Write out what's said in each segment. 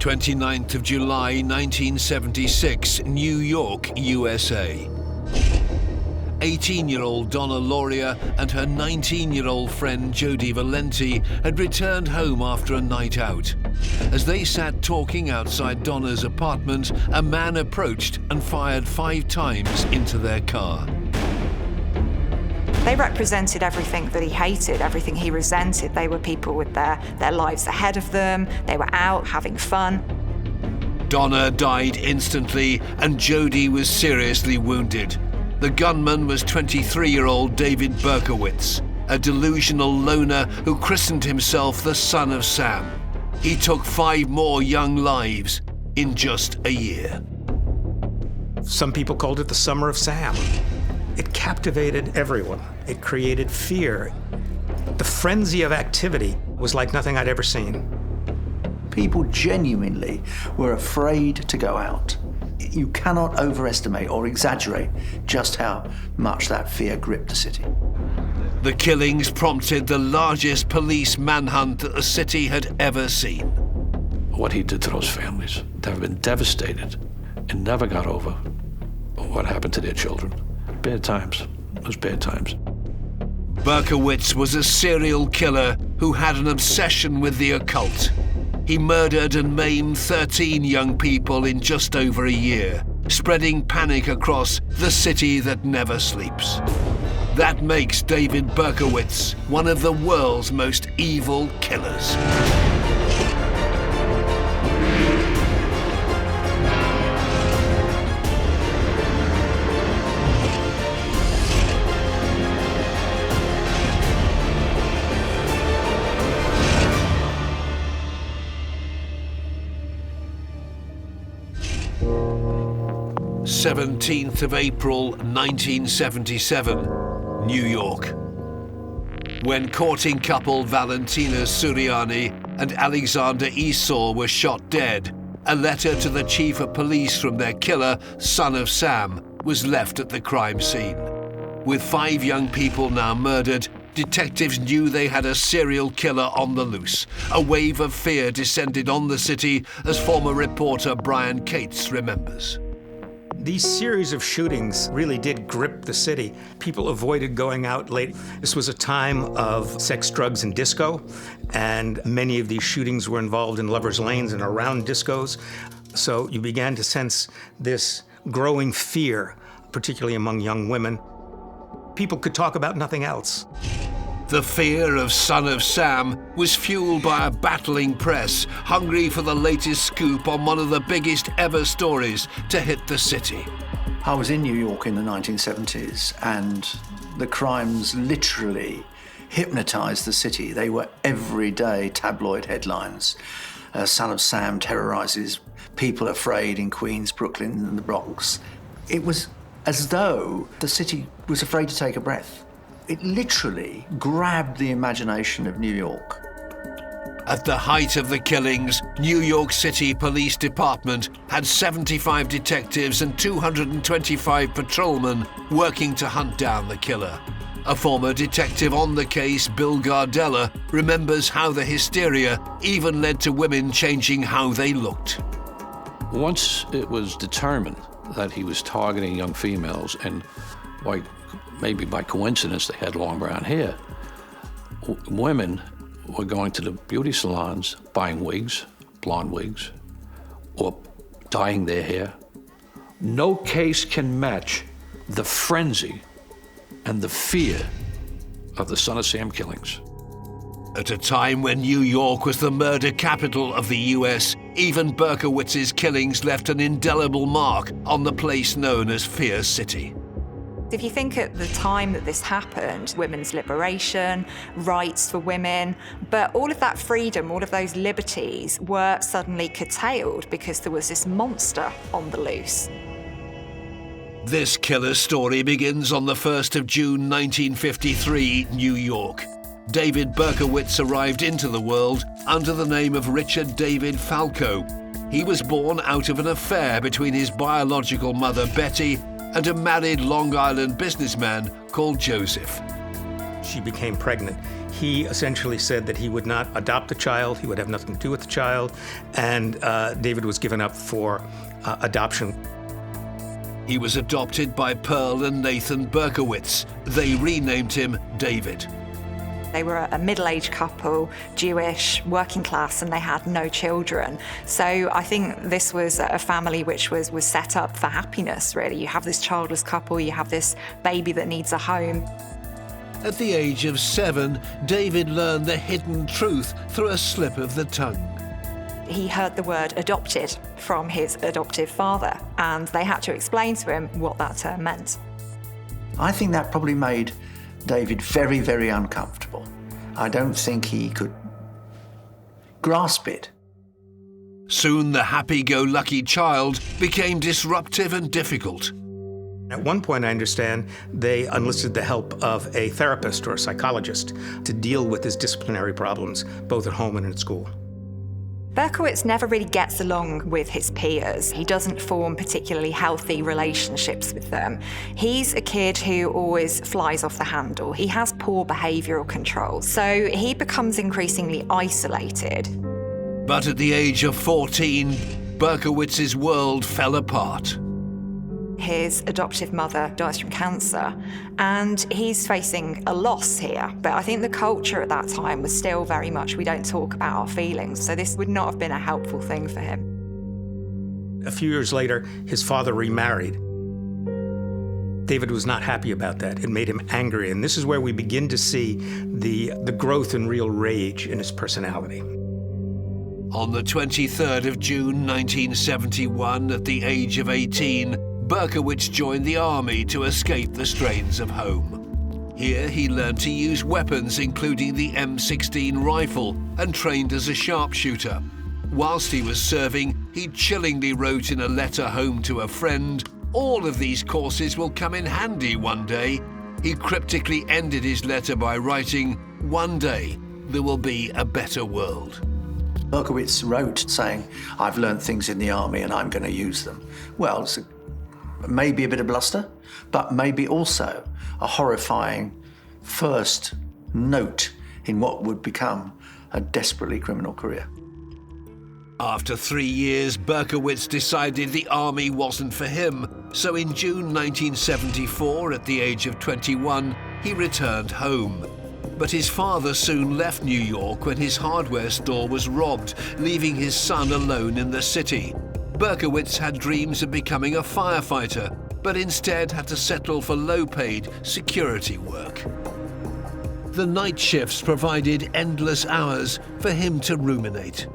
29th of July 1976, New York, USA. 18-year-old Donna Lauria and her 19-year-old friend Jody Valenti had returned home after a night out. As they sat talking outside Donna's apartment, a man approached and fired 5 times into their car. They represented everything that he hated, everything he resented. They were people with their lives ahead of them. They were out having fun. Donna died instantly and Jody was seriously wounded. The gunman was 23-year-old David Berkowitz, a delusional loner who christened himself the Son of Sam. He took 5 more young lives in just a year. Some people called it the Summer of Sam. It captivated everyone. It created fear. The frenzy of activity was like nothing I'd ever seen. People genuinely were afraid to go out. You cannot overestimate or exaggerate just how much that fear gripped the city. The killings prompted the largest police manhunt that the city had ever seen. What he did to those families, they've been devastated and never got over what happened to their children. Bad times. It was bad times. Berkowitz was a serial killer who had an obsession with the occult. He murdered and maimed 13 young people in just over a year, spreading panic across the city that never sleeps. That makes David Berkowitz one of the world's most evil killers. April 17th of April, 1977, New York. When courting couple Valentina Suriani and Alexander Esau were shot dead, a letter to the chief of police from their killer, Son of Sam, was left at the crime scene. With 5 young people now murdered, detectives knew they had a serial killer on the loose. A wave of fear descended on the city, as former reporter Brian Cates remembers. These series of shootings really did grip the city. People avoided going out late. This was a time of sex, drugs, and disco, and many of these shootings were involved in lovers' lanes and around discos. So you began to sense this growing fear, particularly among young women. People could talk about nothing else. The fear of Son of Sam was fueled by a battling press, hungry for the latest scoop on one of the biggest ever stories to hit the city. I was in New York in the 1970s, and the crimes literally hypnotized the city. They were everyday tabloid headlines. Son of Sam terrorizes people afraid in Queens, Brooklyn, and the Bronx. It was as though the city was afraid to take a breath. It literally grabbed the imagination of New York. At the height of the killings, New York City Police Department had 75 detectives and 225 patrolmen working to hunt down the killer. A former detective on the case, Bill Gardella, remembers how the hysteria even led to women changing how they looked. Once it was determined that he was targeting young females, and maybe by coincidence they had long brown hair, women were going to the beauty salons buying wigs, blonde wigs, or dyeing their hair. No case can match the frenzy and the fear of the Son of Sam killings. At a time when New York was the murder capital of the US, even Berkowitz's killings left an indelible mark on the place known as Fear City. If you think at the time that this happened, women's liberation, rights for women, but all of that freedom, all of those liberties were suddenly curtailed because there was this monster on the loose. This killer story begins on the 1st of June 1953, New York. David Berkowitz arrived into the world under the name of Richard David Falco. He was born out of an affair between his biological mother, Betty, and a married Long Island businessman called Joseph. she became pregnant. He essentially said that he would not adopt the child, he would have nothing to do with the child, and David was given up for adoption. He was adopted by Pearl and Nathan Berkowitz. They renamed him David. They were a middle-aged couple, Jewish, working class, and they had no children. So I think this was a family which was set up for happiness, really. You have this childless couple, you have this baby that needs a home. At the age of 7, David learned the hidden truth through a slip of the tongue. He heard the word adopted from his adoptive father, and they had to explain to him what that term meant. I think that probably made David very, very uncomfortable. I don't think he could grasp it. Soon the happy-go-lucky child became disruptive and difficult. At one point, I understand, they enlisted the help of a therapist or a psychologist to deal with his disciplinary problems, both at home and at school. Berkowitz never really gets along with his peers. He doesn't form particularly healthy relationships with them. He's a kid who always flies off the handle. He has poor behavioural control, so he becomes increasingly isolated. But at the age of 14, Berkowitz's world fell apart. His adoptive mother dies from cancer, and he's facing a loss here. But I think the culture at that time was still very much, we don't talk about our feelings, so this would not have been a helpful thing for him. A few years later, his father remarried. David was not happy about that. It made him angry, and this is where we begin to see the growth and real rage in his personality. On the 23rd of June 1971, at the age of 18, Berkowitz joined the army to escape the strains of home. Here he learned to use weapons including the M16 rifle and trained as a sharpshooter. Whilst he was serving, he chillingly wrote in a letter home to a friend, "All of these courses will come in handy one day." He cryptically ended his letter by writing, "One day there will be a better world." Berkowitz wrote saying, "I've learned things in the army and I'm going to use them." Well, it's maybe a bit of bluster, but maybe also a horrifying first note in what would become a desperately criminal career. After 3 years, Berkowitz decided the army wasn't for him, so in June 1974, at the age of 21, he returned home. But his father soon left New York when his hardware store was robbed, leaving his son alone in the city. Berkowitz had dreams of becoming a firefighter, but instead had to settle for low-paid security work. The night shifts provided endless hours for him to ruminate.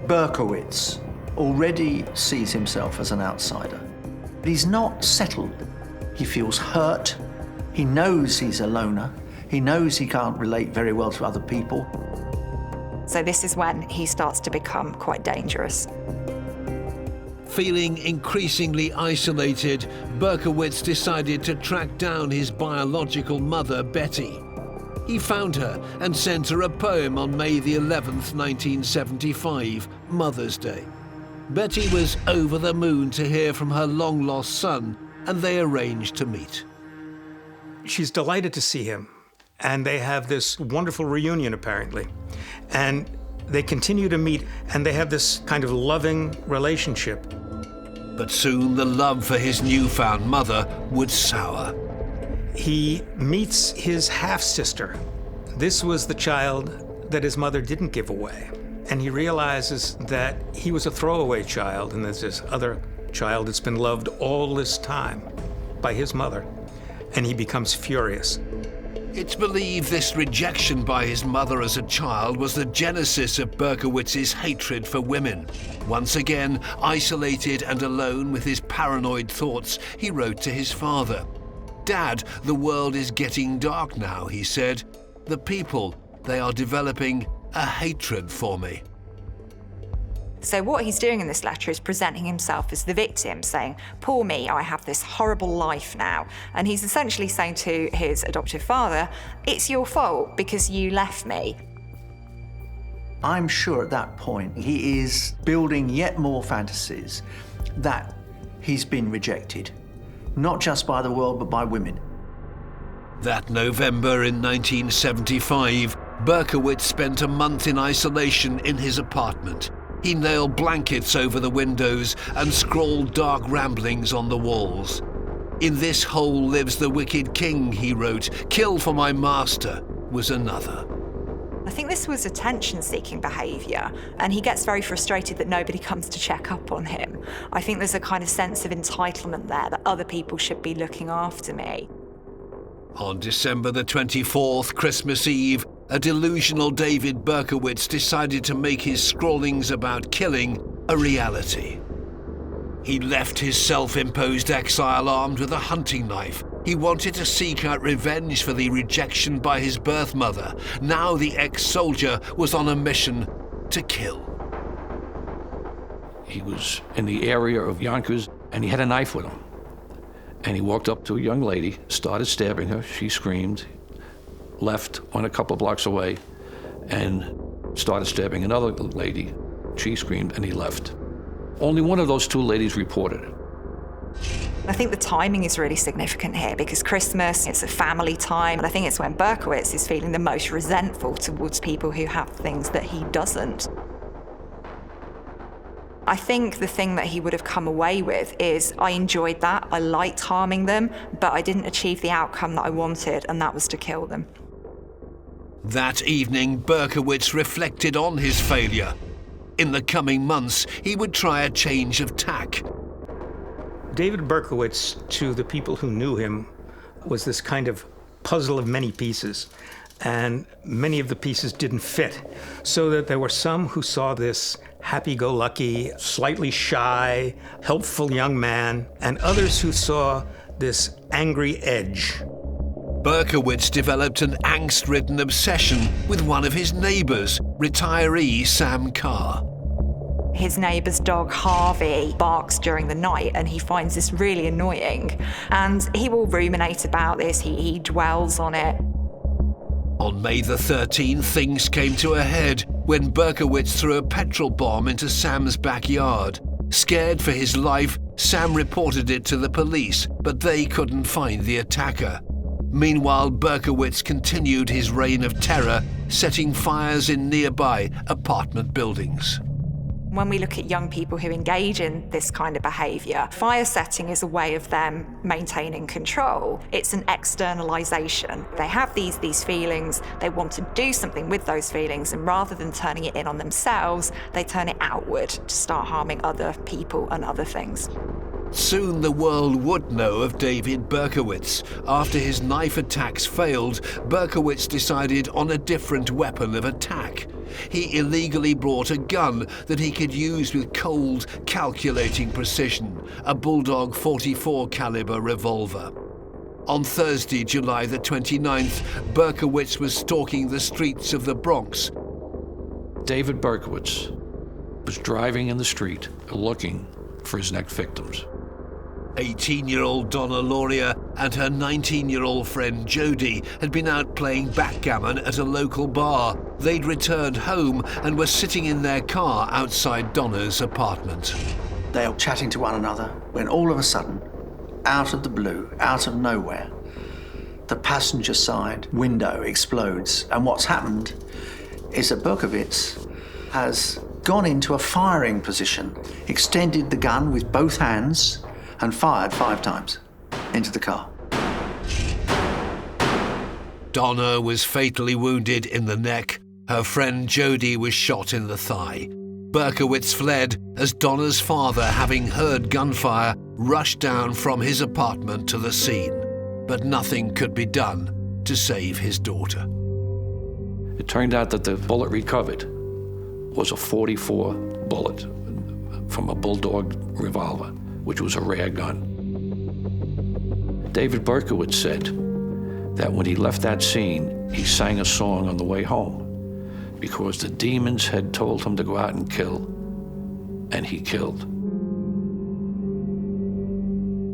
Berkowitz already sees himself as an outsider. He's not settled. He feels hurt. He knows he's a loner. He knows he can't relate very well to other people. So this is when he starts to become quite dangerous. Feeling increasingly isolated, Berkowitz decided to track down his biological mother, Betty. He found her and sent her a poem on May the 11th, 1975, Mother's Day. Betty was over the moon to hear from her long-lost son, and they arranged to meet. She's delighted to see him, and they have this wonderful reunion, apparently. And they continue to meet, and they have this kind of loving relationship. But soon the love for his newfound mother would sour. He meets his half-sister. This was the child that his mother didn't give away. And he realizes that he was a throwaway child, and there's this other child that's been loved all this time by his mother. And he becomes furious. It's believed this rejection by his mother as a child was the genesis of Berkowitz's hatred for women. Once again, isolated and alone with his paranoid thoughts, he wrote to his father. "Dad, the world is getting dark now," he said. "The people, they are developing a hatred for me." So what he's doing in this letter is presenting himself as the victim, saying, "Poor me, I have this horrible life now." And he's essentially saying to his adoptive father, "It's your fault because you left me." I'm sure at that point he is building yet more fantasies that he's been rejected, not just by the world but by women. That November in 1975, Berkowitz spent a month in isolation in his apartment. He nailed blankets over the windows and scrawled dark ramblings on the walls. "In this hole lives the wicked king," he wrote. "Kill for my master," was another. I think this was attention-seeking behaviour, and he gets very frustrated that nobody comes to check up on him. I think there's a kind of sense of entitlement there, that other people should be looking after me. On December the 24th, Christmas Eve, a delusional David Berkowitz decided to make his scrawlings about killing a reality. He left his self-imposed exile armed with a hunting knife. He wanted to seek out revenge for the rejection by his birth mother. Now the ex-soldier was on a mission to kill. He was in the area of Yonkers, and he had a knife with him. And he walked up to a young lady, started stabbing her. She screamed, left, went a couple blocks away, and started stabbing another lady. She screamed, and he left. Only one of those two ladies reported it. I think the timing is really significant here because Christmas, it's a family time, and I think it's when Berkowitz is feeling the most resentful towards people who have things that he doesn't. I think the thing that he would have come away with is, I enjoyed that, I liked harming them, but I didn't achieve the outcome that I wanted, and that was to kill them. That evening, Berkowitz reflected on his failure. In the coming months, he would try a change of tack. David Berkowitz, to the people who knew him, was this kind of puzzle of many pieces, and many of the pieces didn't fit, so that there were some who saw this happy-go-lucky, slightly shy, helpful young man, and others who saw this angry edge. Berkowitz developed an angst-ridden obsession with one of his neighbors, retiree Sam Carr. His neighbour's dog, Harvey, barks during the night, and he finds this really annoying. And he will ruminate about this, he dwells on it. On May the 13th, things came to a head when Berkowitz threw a petrol bomb into Sam's backyard. Scared for his life, Sam reported it to the police, but they couldn't find the attacker. Meanwhile, Berkowitz continued his reign of terror, setting fires in nearby apartment buildings. When we look at young people who engage in this kind of behaviour, fire setting is a way of them maintaining control. It's an externalisation. They have these feelings, they want to do something with those feelings, and rather than turning it in on themselves, they turn it outward to start harming other people and other things. Soon the world would know of David Berkowitz. After his knife attacks failed, Berkowitz decided on a different weapon of attack. He illegally brought a gun that he could use with cold, calculating precision, a Bulldog .44 caliber revolver. On Thursday, July the 29th, Berkowitz was stalking the streets of the Bronx. David Berkowitz was driving in the street looking for his next victims. 18-year-old Donna Lauria and her 19-year-old friend Jody had been out playing backgammon at a local bar. They'd returned home and were sitting in their car outside Donna's apartment. They were chatting to one another when all of a sudden, out of the blue, out of nowhere, the passenger side window explodes. And what's happened is that Berkowitz has gone into a firing position, extended the gun with both hands, and fired 5 times into the car. Donna was fatally wounded in the neck. Her friend Jody was shot in the thigh. Berkowitz fled as Donna's father, having heard gunfire, rushed down from his apartment to the scene. But nothing could be done to save his daughter. It turned out that the bullet recovered was a .44 bullet from a Bulldog revolver, which was a rare gun. David Berkowitz said that when he left that scene, he sang a song on the way home because the demons had told him to go out and kill, and he killed.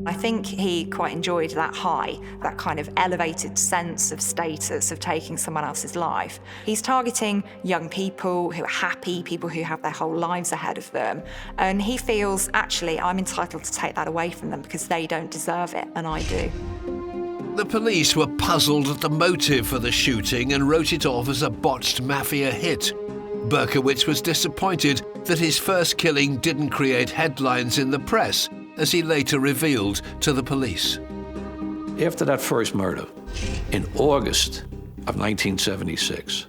I think he quite enjoyed that high, that kind of elevated sense of status of taking someone else's life. He's targeting young people who are happy, people who have their whole lives ahead of them. And he feels, actually, I'm entitled to take that away from them because they don't deserve it, and I do. The police were puzzled at the motive for the shooting and wrote it off as a botched mafia hit. Berkowitz was disappointed that his first killing didn't create headlines in the press, as he later revealed to the police. After that first murder, in August of 1976,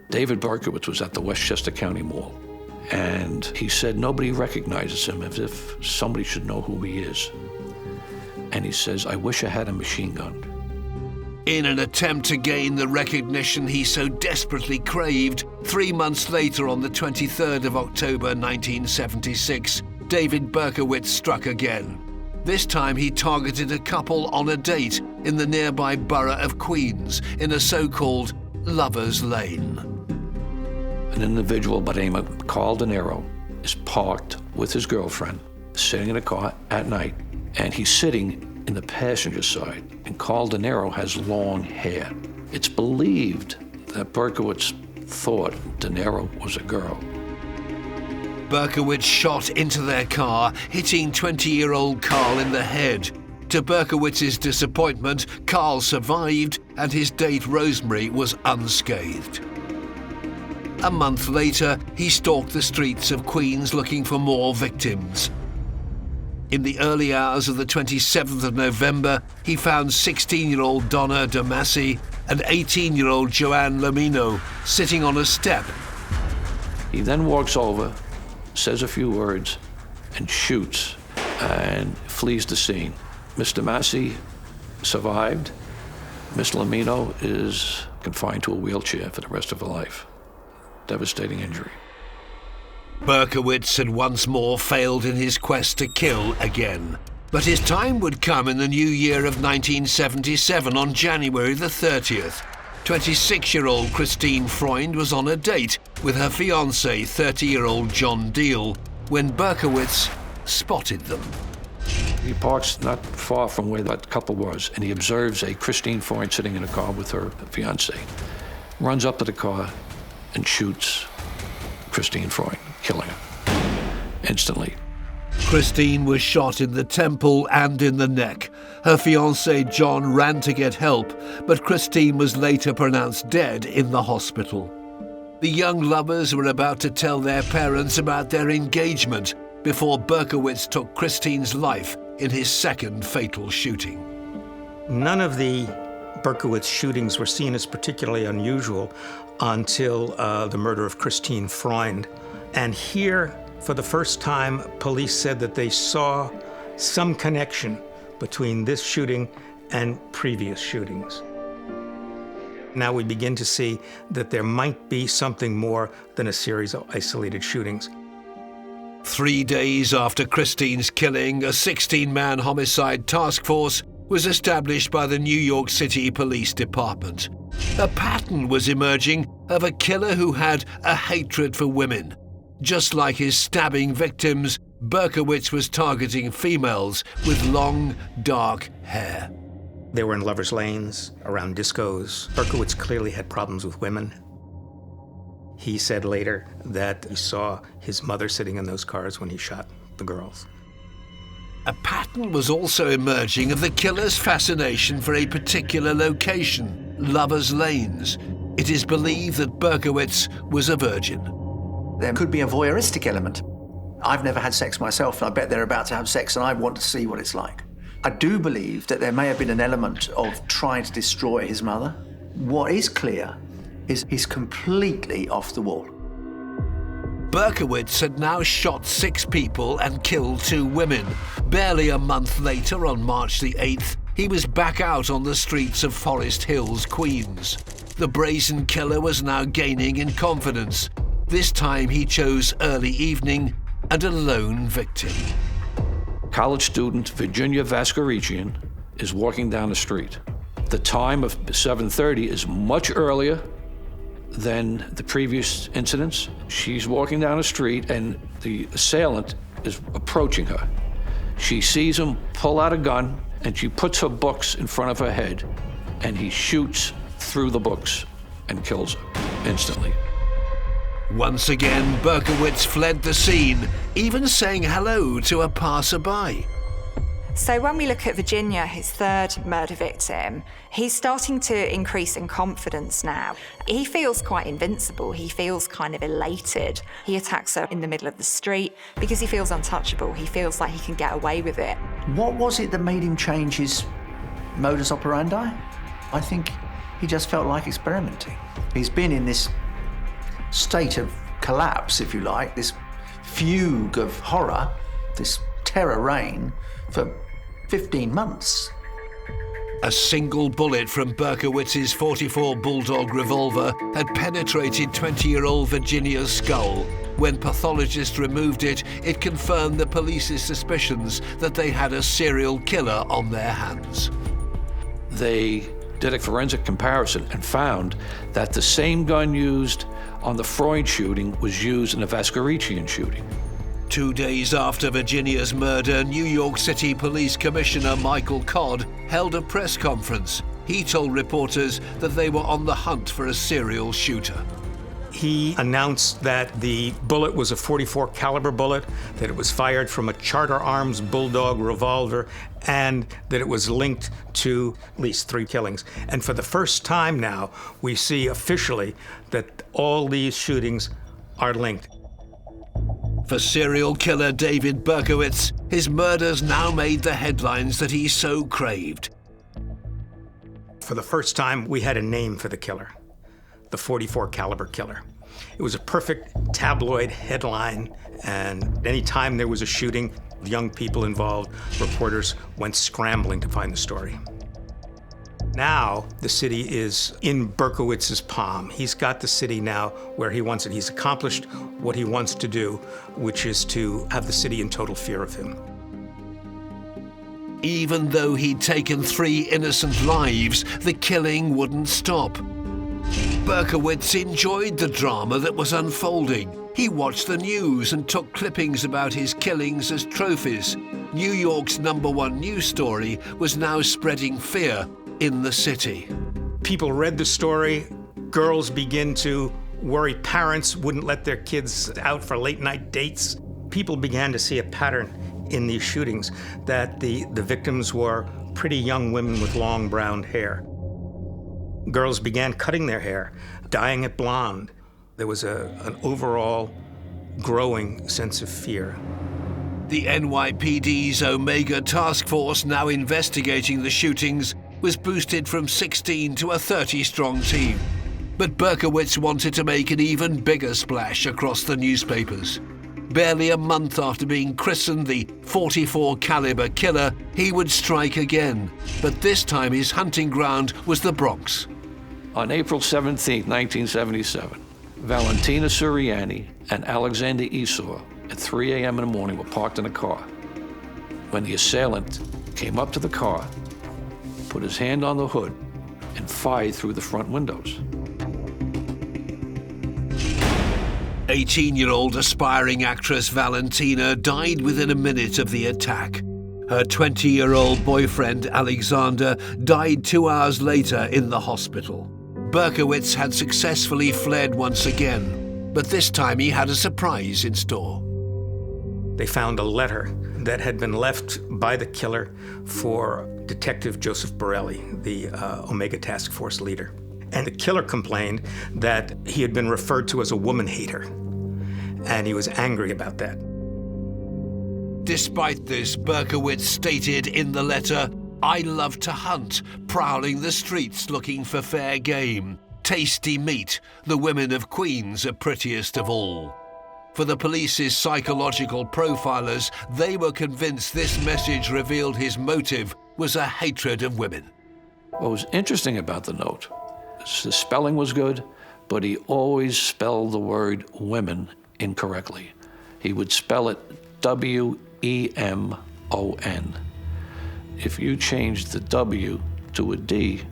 David Berkowitz was at the Westchester County Mall, and he said nobody recognizes him, as if somebody should know who he is. And he says, "I wish I had a machine gun." In an attempt to gain the recognition he so desperately craved, 3 months later, on the 23rd of October 1976, David Berkowitz struck again. This time he targeted a couple on a date in the nearby borough of Queens, in a so-called Lover's Lane. An individual by the name of Carl De Niro is parked with his girlfriend, sitting in a car at night, and he's sitting in the passenger side, and Carl De Niro has long hair. It's believed that Berkowitz thought De Niro was a girl. Berkowitz shot into their car, hitting 20-year-old Carl in the head. To Berkowitz's disappointment, Carl survived and his date Rosemary was unscathed. A month later, he stalked the streets of Queens looking for more victims. In the early hours of the 27th of November, he found 16-year-old Donna DeMasi and 18-year-old Joanne Lamino sitting on a step. He then walks over, says a few words, and shoots, and flees the scene. Miss DeMasi survived. Miss Lamino is confined to a wheelchair for the rest of her life. Devastating injury. Berkowitz had once more failed in his quest to kill again. But his time would come in the new year of 1977, on January the 30th. 26-year-old Christine Freund was on a date with her fiancé, 30-year-old John Deal, when Berkowitz spotted them. He parks not far from where that couple was, and he observes a Christine Freund sitting in a car with her fiancé. Runs up to the car and shoots Christine Freund, killing her instantly. Christine was shot in the temple and in the neck. Her fiancé John ran to get help, but Christine was later pronounced dead in the hospital. The young lovers were about to tell their parents about their engagement before Berkowitz took Christine's life in his second fatal shooting. None of the Berkowitz shootings were seen as particularly unusual until the murder of Christine Freund. And here, for the first time, police said that they saw some connection between this shooting and previous shootings. Now we begin to see that there might be something more than a series of isolated shootings. 3 days after Christine's killing, a 16-man homicide task force was established by the New York City Police Department. A pattern was emerging of a killer who had a hatred for women. Just like his stabbing victims, Berkowitz was targeting females with long, dark hair. They were in lovers' lanes, around discos. Berkowitz clearly had problems with women. He said later that he saw his mother sitting in those cars when he shot the girls. A pattern was also emerging of the killer's fascination for a particular location, lovers' lanes. It is believed that Berkowitz was a virgin. There could be a voyeuristic element. I've never had sex myself, and I bet they're about to have sex, and I want to see what it's like. I do believe that there may have been an element of trying to destroy his mother. What is clear is he's completely off the wall. Berkowitz had now shot 6 people and killed 2 women. Barely a month later, on March the 8th, he was back out on the streets of Forest Hills, Queens. The brazen killer was now gaining in confidence. This time he chose early evening and a lone victim. College student Virginia Vascarichian is walking down the street. The time of 7:30 is much earlier than the previous incidents. She's walking down the street and the assailant is approaching her. She sees him pull out a gun and she puts her books in front of her head and he shoots through the books and kills her instantly. Once again, Berkowitz fled the scene, even saying hello to a passerby. So when we look at Virginia, his third murder victim, he's starting to increase in confidence now. He feels quite invincible. He feels kind of elated. He attacks her in the middle of the street because he feels untouchable. He feels like he can get away with it. What was it that made him change his modus operandi? I think he just felt like experimenting. He's been in this state of collapse, if you like, this fugue of horror, this terror reign for 15 months. A single bullet from Berkowitz's .44 Bulldog revolver had penetrated 20-year-old Virginia's skull. When pathologists removed it, it confirmed the police's suspicions that they had a serial killer on their hands. They did a forensic comparison and found that the same gun used on the Freud shooting was used in the Vaskerichian shooting. 2 days after Virginia's murder, New York City Police Commissioner Michael Codd held a press conference. He told reporters that they were on the hunt for a serial shooter. He announced that the bullet was a .44 caliber bullet, that it was fired from a Charter Arms Bulldog revolver, and that it was linked to at least 3 killings. And for the first time now, we see officially that all these shootings are linked. For serial killer David Berkowitz, his murders now made the headlines that he so craved. For the first time, we had a name for the killer, the .44 caliber killer. It was a perfect tabloid headline, and any time there was a shooting, young people involved, reporters went scrambling to find the story. Now, the city is in Berkowitz's palm. He's got the city now where he wants it. He's accomplished what he wants to do, which is to have the city in total fear of him. Even though he'd taken 3 innocent lives, the killing wouldn't stop. Berkowitz enjoyed the drama that was unfolding. He watched the news and took clippings about his killings as trophies. New York's #1 news story was now spreading fear in the city. People read the story. Girls begin to worry. Parents wouldn't let their kids out for late-night dates. People began to see a pattern in these shootings, that the victims were pretty young women with long brown hair. Girls began cutting their hair, dyeing it blonde. There was an overall growing sense of fear. The NYPD's Omega Task Force, now investigating the shootings, was boosted from 16 to a 30-strong team. But Berkowitz wanted to make an even bigger splash across the newspapers. Barely a month after being christened the .44 caliber killer, he would strike again. But this time his hunting ground was the Bronx. On April 17, 1977, Valentina Suriani and Alexander Esau at 3 a.m. in the morning were parked in a car. When the assailant came up to the car, put his hand on the hood, and fired through the front windows. 18-year-old aspiring actress Valentina died within a minute of the attack. Her 20-year-old boyfriend Alexander died 2 hours later in the hospital. Berkowitz had successfully fled once again, but this time he had a surprise in store. They found a letter that had been left by the killer for Detective Joseph Borelli, the Omega Task Force leader. And the killer complained that he had been referred to as a woman hater, and he was angry about that. Despite this, Berkowitz stated in the letter, "I love to hunt, prowling the streets looking for fair game. Tasty meat, the women of Queens are prettiest of all." For the police's psychological profilers, they were convinced this message revealed his motive was a hatred of women. What was interesting about the note is the spelling was good, but he always spelled the word women incorrectly. He would spell it W-E-M-O-N. If you changed the W to a D,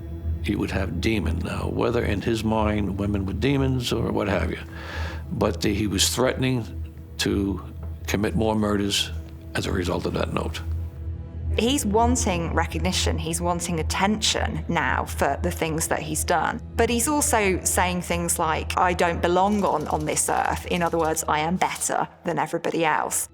you would have demon. Now, whether in his mind women were demons or what have you, but he was threatening to commit more murders as a result of that note. He's wanting recognition, he's wanting attention now for the things that he's done. But he's also saying things like, I don't belong on this earth. In other words, I am better than everybody else.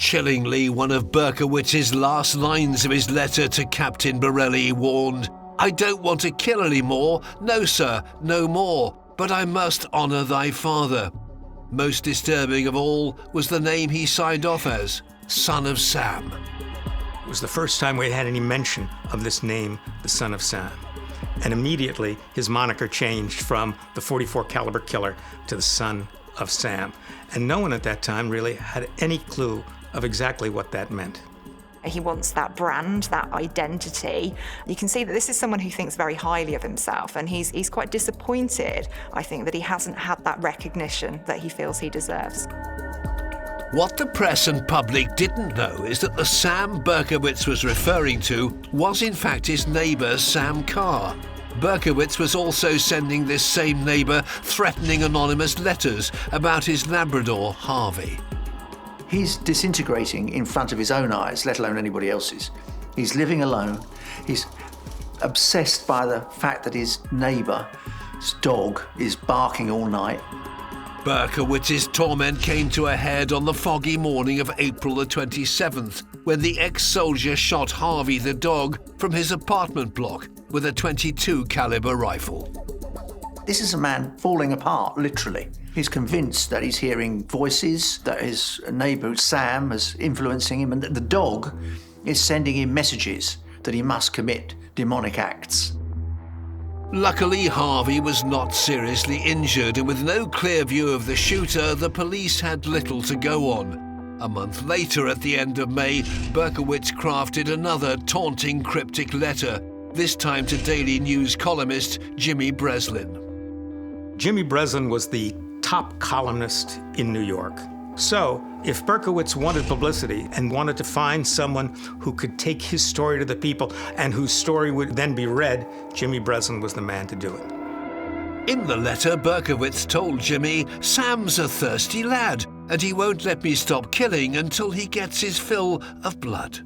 Chillingly, one of Berkowitz's last lines of his letter to Captain Borelli warned, "I don't want to kill any more. No, sir, no more. But I must honour thy father." Most disturbing of all was the name he signed off as, Son of Sam. It was the first time we had any mention of this name, the Son of Sam. And immediately his moniker changed from the .44 caliber killer to the Son of Sam. And no one at that time really had any clue of exactly what that meant. He wants that brand, that identity. You can see that this is someone who thinks very highly of himself, and he's quite disappointed, I think, that he hasn't had that recognition that he feels he deserves. What the press and public didn't know is that the Sam Berkowitz was referring to was in fact his neighbour Sam Carr. Berkowitz was also sending this same neighbour threatening anonymous letters about his Labrador, Harvey. He's disintegrating in front of his own eyes, let alone anybody else's. He's living alone. He's obsessed by the fact that his neighbour's dog is barking all night. Berkowitz's torment came to a head on the foggy morning of April the 27th, when the ex-soldier shot Harvey the dog from his apartment block with a .22 caliber rifle. This is a man falling apart, literally. He's convinced that he's hearing voices, that his neighbour Sam is influencing him, and that the dog is sending him messages that he must commit demonic acts. Luckily, Harvey was not seriously injured, and with no clear view of the shooter, the police had little to go on. A month later, at the end of May, Berkowitz crafted another taunting, cryptic letter, this time to Daily News columnist Jimmy Breslin. Jimmy Breslin was the top columnist in New York. So, if Berkowitz wanted publicity and wanted to find someone who could take his story to the people and whose story would then be read, Jimmy Breslin was the man to do it. In the letter, Berkowitz told Jimmy, "Sam's a thirsty lad, and he won't let me stop killing until he gets his fill of blood."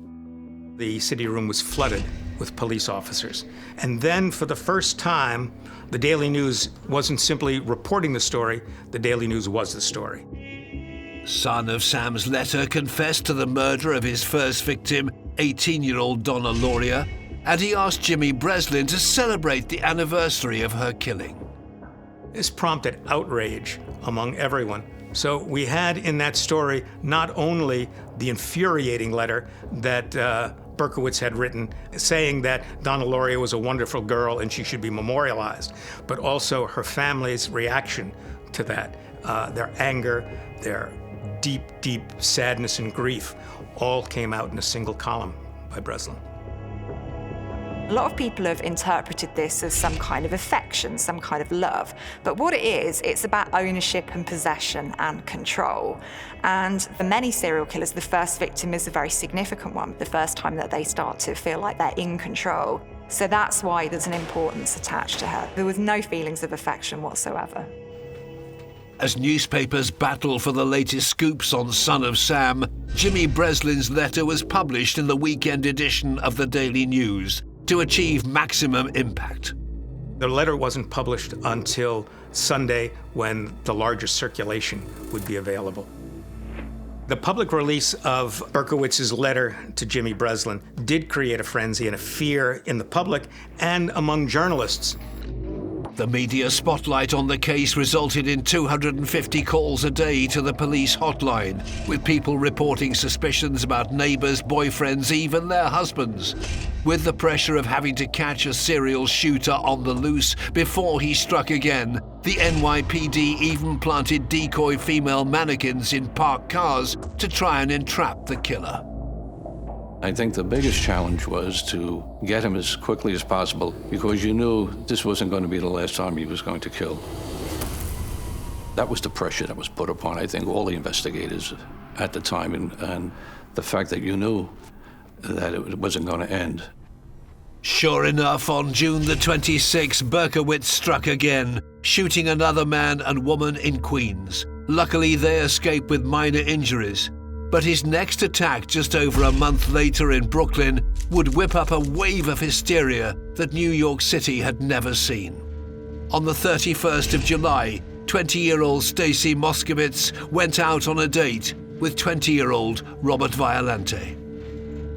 The city room was flooded with police officers. And then, for the first time, the Daily News wasn't simply reporting the story, the Daily News was the story. Son of Sam's letter confessed to the murder of his first victim, 18-year-old Donna Lauria, and he asked Jimmy Breslin to celebrate the anniversary of her killing. This prompted outrage among everyone. So we had in that story not only the infuriating letter that Berkowitz had written saying that Donna Lauria was a wonderful girl and she should be memorialized, but also her family's reaction to that, their anger, their deep, deep sadness and grief, all came out in a single column by Breslin. A lot of people have interpreted this as some kind of affection, some kind of love. But what it is, it's about ownership and possession and control. And for many serial killers, the first victim is a very significant one, the first time that they start to feel like they're in control. So that's why there's an importance attached to her. There was no feelings of affection whatsoever. As newspapers battle for the latest scoops on Son of Sam, Jimmy Breslin's letter was published in the weekend edition of the Daily News to achieve maximum impact. The letter wasn't published until Sunday, when the largest circulation would be available. The public release of Berkowitz's letter to Jimmy Breslin did create a frenzy and a fear in the public and among journalists. The media spotlight on the case resulted in 250 calls a day to the police hotline, with people reporting suspicions about neighbors, boyfriends, even their husbands. With the pressure of having to catch a serial shooter on the loose before he struck again, the NYPD even planted decoy female mannequins in parked cars to try and entrap the killer. I think the biggest challenge was to get him as quickly as possible, because you knew this wasn't going to be the last time he was going to kill. That was the pressure that was put upon, I think, all the investigators at the time, and the fact that you knew that it wasn't going to end. Sure enough, on June the 26th, Berkowitz struck again, shooting another man and woman in Queens. Luckily, they escaped with minor injuries. But his next attack just over a month later in Brooklyn would whip up a wave of hysteria that New York City had never seen. On the 31st of July, 20-year-old Stacy Moskowitz went out on a date with 20-year-old Robert Violante.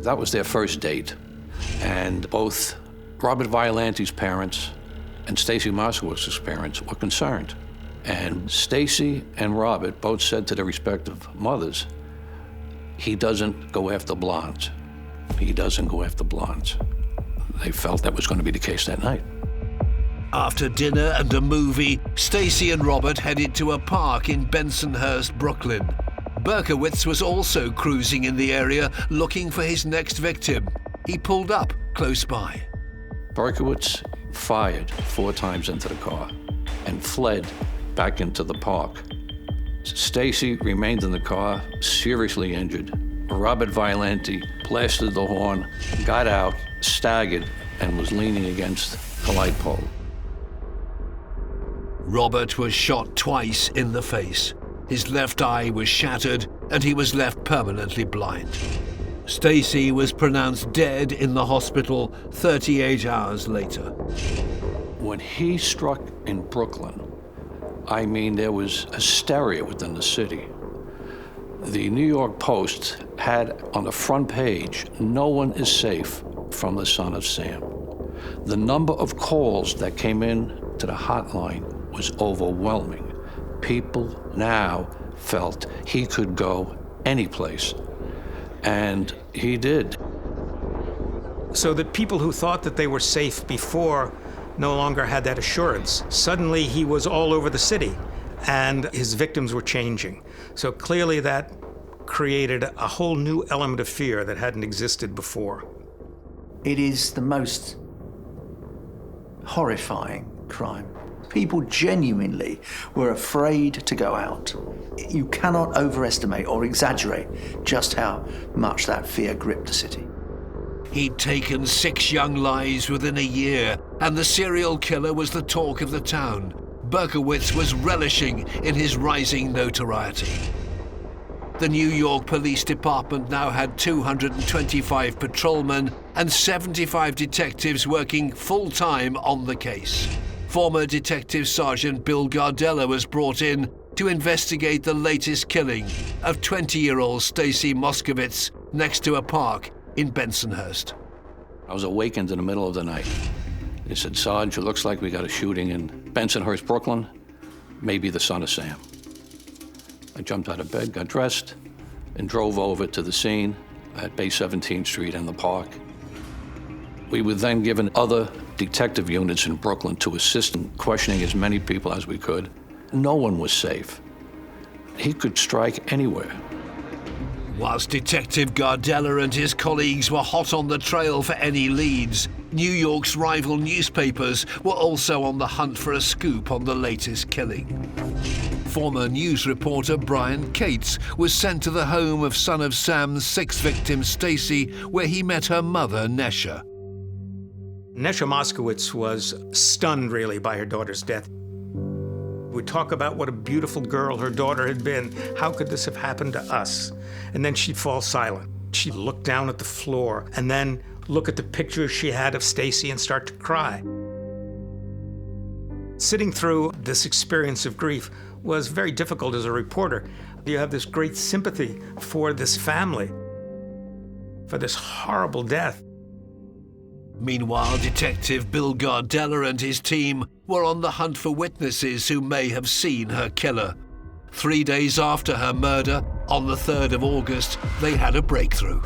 That was their first date, and both Robert Violante's parents and Stacy Moskowitz's parents were concerned. And Stacy and Robert both said to their respective mothers, he doesn't go after blondes. He doesn't go after blondes. They felt that was going to be the case that night. After dinner and a movie, Stacy and Robert headed to a park in Bensonhurst, Brooklyn. Berkowitz was also cruising in the area looking for his next victim. He pulled up close by. Berkowitz fired 4 times into the car and fled back into the park. Stacy remained in the car, seriously injured. Robert Violante blasted the horn, got out, staggered, and was leaning against the light pole. Robert was shot twice in the face. His left eye was shattered, and he was left permanently blind. Stacy was pronounced dead in the hospital 38 hours later. When he struck in Brooklyn, I mean, there was hysteria within the city. The New York Post had on the front page, "No one is safe from the son of Sam." The number of calls that came in to the hotline was overwhelming. People now felt he could go any place, and he did. So that people who thought that they were safe before no longer had that assurance. Suddenly he was all over the city, and his victims were changing. So clearly that created a whole new element of fear that hadn't existed before. It is the most horrifying crime. People genuinely were afraid to go out. You cannot overestimate or exaggerate just how much that fear gripped the city. He'd taken 6 young lives within a year, and the serial killer was the talk of the town. Berkowitz was relishing in his rising notoriety. The New York Police Department now had 225 patrolmen and 75 detectives working full-time on the case. Former Detective Sergeant Bill Gardella was brought in to investigate the latest killing of 20-year-old Stacy Moskowitz next to a park in Bensonhurst. I was awakened in the middle of the night. They said, "Sarge, it looks like we got a shooting in Bensonhurst, Brooklyn. Maybe the son of Sam." I jumped out of bed, got dressed, and drove over to the scene at Bay 17th Street and the park. We were then given other detective units in Brooklyn to assist in questioning as many people as we could. No one was safe. He could strike anywhere. Whilst Detective Gardella and his colleagues were hot on the trail for any leads, New York's rival newspapers were also on the hunt for a scoop on the latest killing. Former news reporter Brian Cates was sent to the home of son of Sam's 6th victim, Stacy, where he met her mother, Nesha. Nesha Moskowitz was stunned, really, by her daughter's death. We'd talk about what a beautiful girl her daughter had been. How could this have happened to us? And then she'd fall silent. She'd look down at the floor and then look at the pictures she had of Stacy and start to cry. Sitting through this experience of grief was very difficult as a reporter. You have this great sympathy for this family, for this horrible death. Meanwhile, Detective Bill Gardella and his team were on the hunt for witnesses who may have seen her killer. 3 days after her murder, on the 3rd of August, they had a breakthrough.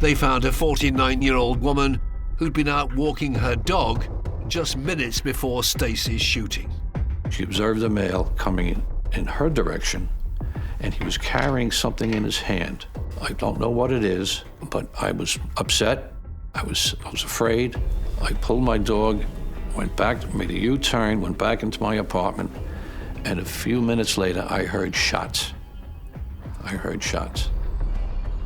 They found a 49-year-old woman who'd been out walking her dog just minutes before Stacy's shooting. She observed a male coming in her direction, and he was carrying something in his hand. I don't know what it is, but I was upset. I was afraid. I pulled my dog, went back, made a U-turn, went back into my apartment, and a few minutes later, I heard shots.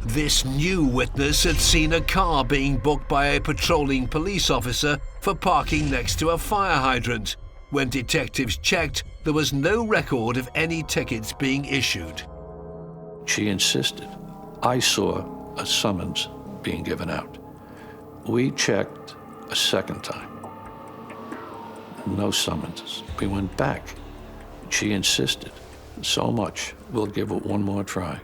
This new witness had seen a car being booked by a patrolling police officer for parking next to a fire hydrant. When detectives checked, there was no record of any tickets being issued. She insisted. I saw a summons being given out. We checked a second time. No summonses. We went back. She insisted so much, we'll give it one more try.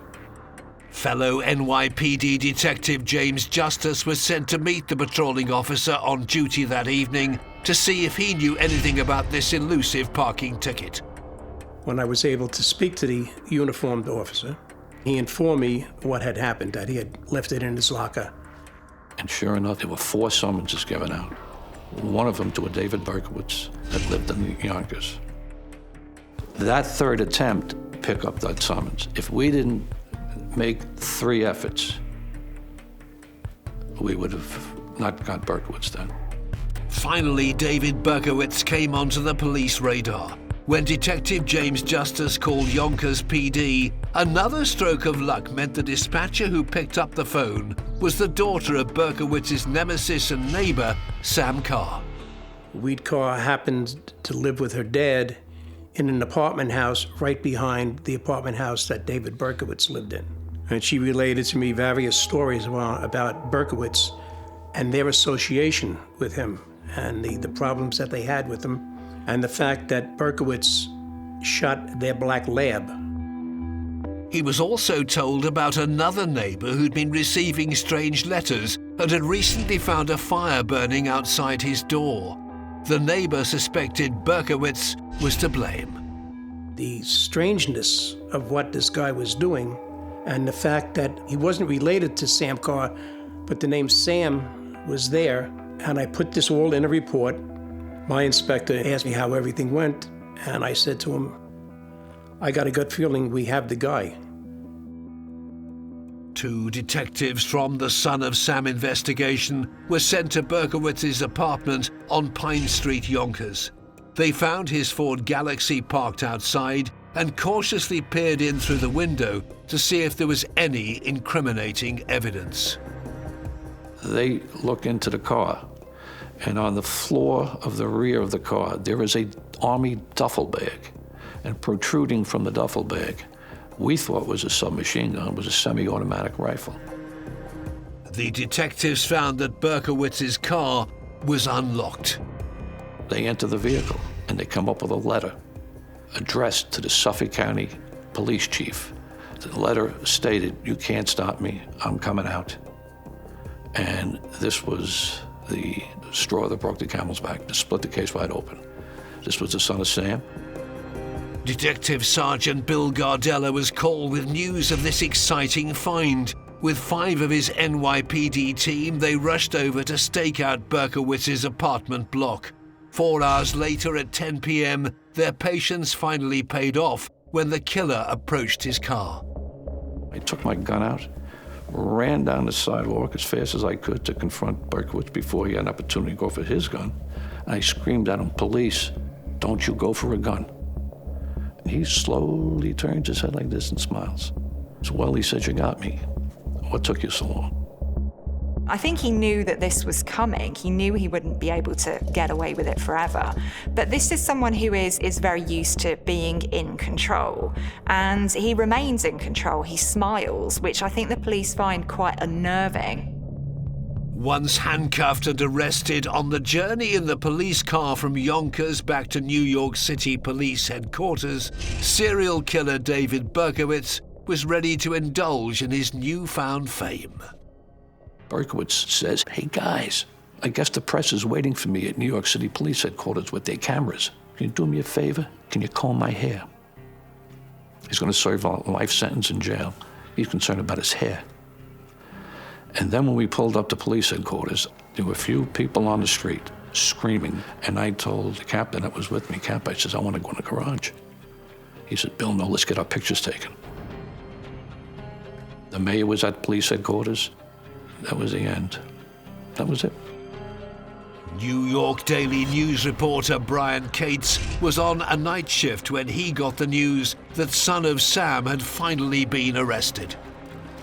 Fellow NYPD detective James Justice was sent to meet the patrolling officer on duty that evening to see if he knew anything about this elusive parking ticket. When I was able to speak to the uniformed officer, he informed me what had happened, that he had left it in his locker. And sure enough, there were 4 summonses given out. One of them to a David Berkowitz that lived in Yonkers. That third attempt picked up that summons. If we didn't make 3 efforts, we would have not got Berkowitz then. Finally, David Berkowitz came onto the police radar. When Detective James Justice called Yonkers PD, another stroke of luck meant the dispatcher who picked up the phone was the daughter of Berkowitz's nemesis and neighbor, Sam Carr. Weed Carr happened to live with her dad in an apartment house right behind the apartment house that David Berkowitz lived in. And she related to me various stories about Berkowitz and their association with him and the problems that they had with him, and the fact that Berkowitz shot their black lab. He was also told about another neighbor who'd been receiving strange letters and had recently found a fire burning outside his door. The neighbor suspected Berkowitz was to blame. The strangeness of what this guy was doing, and the fact that he wasn't related to Sam Carr, but the name Sam was there, and I put this all in a report. My inspector asked me how everything went, and I said to him, I got a gut feeling we have the guy. 2 detectives from the Son of Sam investigation were sent to Berkowitz's apartment on Pine Street, Yonkers. They found his Ford Galaxy parked outside and cautiously peered in through the window to see if there was any incriminating evidence. They look into the car, and on the floor of the rear of the car, there is an Army duffel bag. And protruding from the duffel bag, we thought was a submachine gun, was a semi-automatic rifle. The detectives found that Berkowitz's car was unlocked. They enter the vehicle, and they come up with a letter addressed to the Suffolk County Police Chief. The letter stated, "You can't stop me, I'm coming out." And this was the straw that broke the camel's back, to split the case wide open. This was the Son of Sam. Detective Sergeant Bill Gardella was called with news of this exciting find. With 5 of his NYPD team, they rushed over to stake out Berkowitz's apartment block. 4 hours later at 10 p.m., their patience finally paid off when the killer approached his car. I took my gun out, ran down the sidewalk as fast as I could to confront Berkowitz before he had an opportunity to go for his gun. And I screamed at him, "Police, don't you go for a gun." And he slowly turns his head like this and smiles. So, "Well," he said, "you got me. What took you so long?" I think he knew that this was coming. He knew he wouldn't be able to get away with it forever. But this is someone who is very used to being in control. And he remains in control. He smiles, which I think the police find quite unnerving. Once handcuffed and arrested on the journey in the police car from Yonkers back to New York City Police Headquarters, serial killer David Berkowitz was ready to indulge in his newfound fame. Berkowitz says, "Hey guys, I guess the press is waiting for me at New York City Police Headquarters with their cameras. Can you do me a favor? Can you comb my hair?" He's going to serve a life sentence in jail. He's concerned about his hair. And then when we pulled up to police headquarters, there were a few people on the street screaming. And I told the captain that was with me, "Cap," I says, "I want to go in the garage." He said, "Bill, no, let's get our pictures taken." The mayor was at police headquarters. That was the end. That was it. New York Daily News reporter Brian Cates was on a night shift when he got the news that Son of Sam had finally been arrested.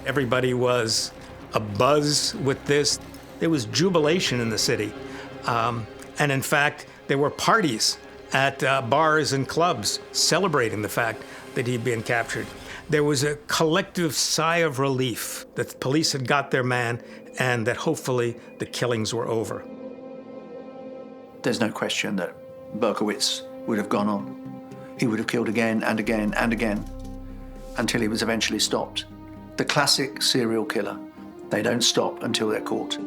Everybody was abuzz with this. There was jubilation in the city. And in fact, there were parties at bars and clubs celebrating the fact that he'd been captured. There was a collective sigh of relief that the police had got their man and that hopefully the killings were over. There's no question that Berkowitz would have gone on. He would have killed again and again and again until he was eventually stopped The classic serial killer. They don't stop until they're caught.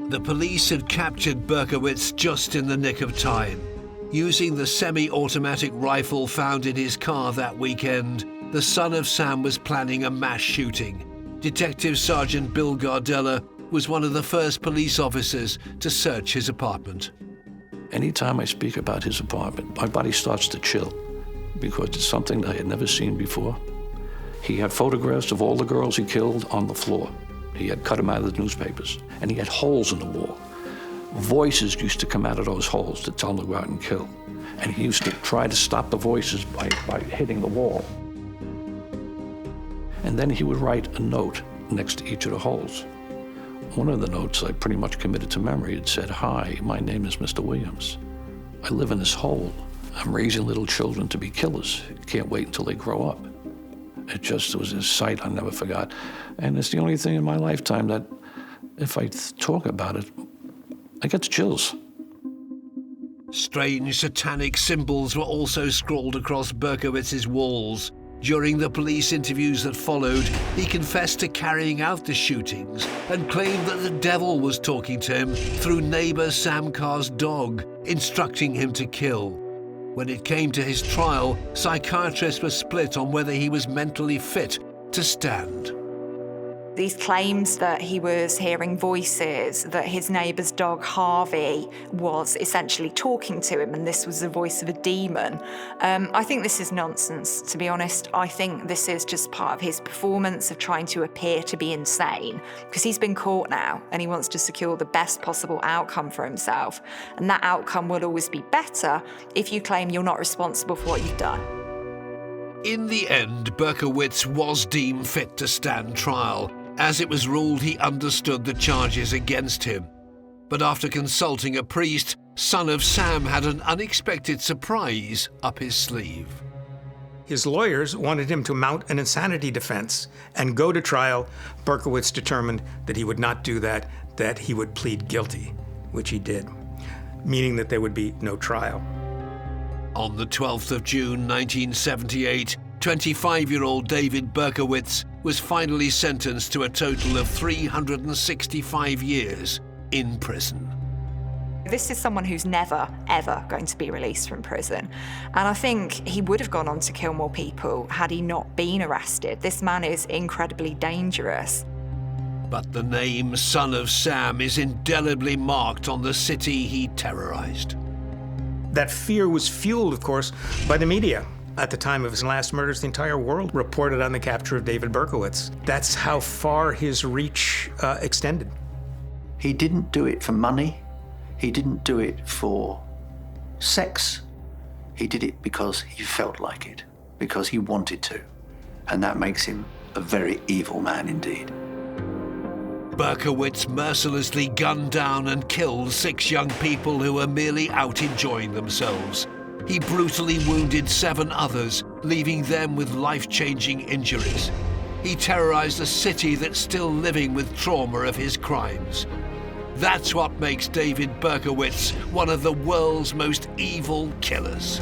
The police had captured Berkowitz just in the nick of time. Using the semi-automatic rifle found in his car that weekend, the son of Sam was planning a mass shooting. Detective Sergeant Bill Gardella was one of the first police officers to search his apartment. Anytime I speak about his apartment, my body starts to chill because it's something that I had never seen before. He had photographs of all the girls he killed on the floor. He had cut them out of the newspapers, and he had holes in the wall. Voices used to come out of those holes to tell him to go out and kill. And he used to try to stop the voices by hitting the wall. And then he would write a note next to each of the holes. One of the notes I pretty much committed to memory. It said, "Hi, my name is Mr. Williams. I live in this hole. I'm raising little children to be killers. Can't wait until they grow up." It just was a sight I never forgot. And it's the only thing in my lifetime that, if I talk about it, I get chills. Strange satanic symbols were also scrawled across Berkowitz's walls. During the police interviews that followed, he confessed to carrying out the shootings and claimed that the devil was talking to him through neighbor Sam Carr's dog, instructing him to kill. When it came to his trial, psychiatrists were split on whether he was mentally fit to stand. These claims that he was hearing voices, that his neighbour's dog Harvey was essentially talking to him and this was the voice of a demon. I think this is nonsense, to be honest. I think this is just part of his performance of trying to appear to be insane, because he's been caught now and he wants to secure the best possible outcome for himself. And that outcome will always be better if you claim you're not responsible for what you've done. In the end, Berkowitz was deemed fit to stand trial, as it was ruled he understood the charges against him. But after consulting a priest, son of Sam had an unexpected surprise up his sleeve. His lawyers wanted him to mount an insanity defense and go to trial. Berkowitz determined that he would not do that, that he would plead guilty, which he did, meaning that there would be no trial. On the 12th of June 1978, 25-year-old David Berkowitz was finally sentenced to a total of 365 years in prison. This is someone who's never, ever going to be released from prison. And I think he would have gone on to kill more people had he not been arrested. This man is incredibly dangerous. But the name Son of Sam is indelibly marked on the city he terrorized. That fear was fueled, of course, by the media. At the time of his last murders, the entire world reported on the capture of David Berkowitz. That's how far his reach extended. He didn't do it for money. He didn't do it for sex. He did it because he felt like it, because he wanted to. And that makes him a very evil man indeed. Berkowitz mercilessly gunned down and killed 6 young people who were merely out enjoying themselves. He brutally wounded 7 others, leaving them with life-changing injuries. He terrorized a city that's still living with trauma of his crimes. That's what makes David Berkowitz one of the world's most evil killers.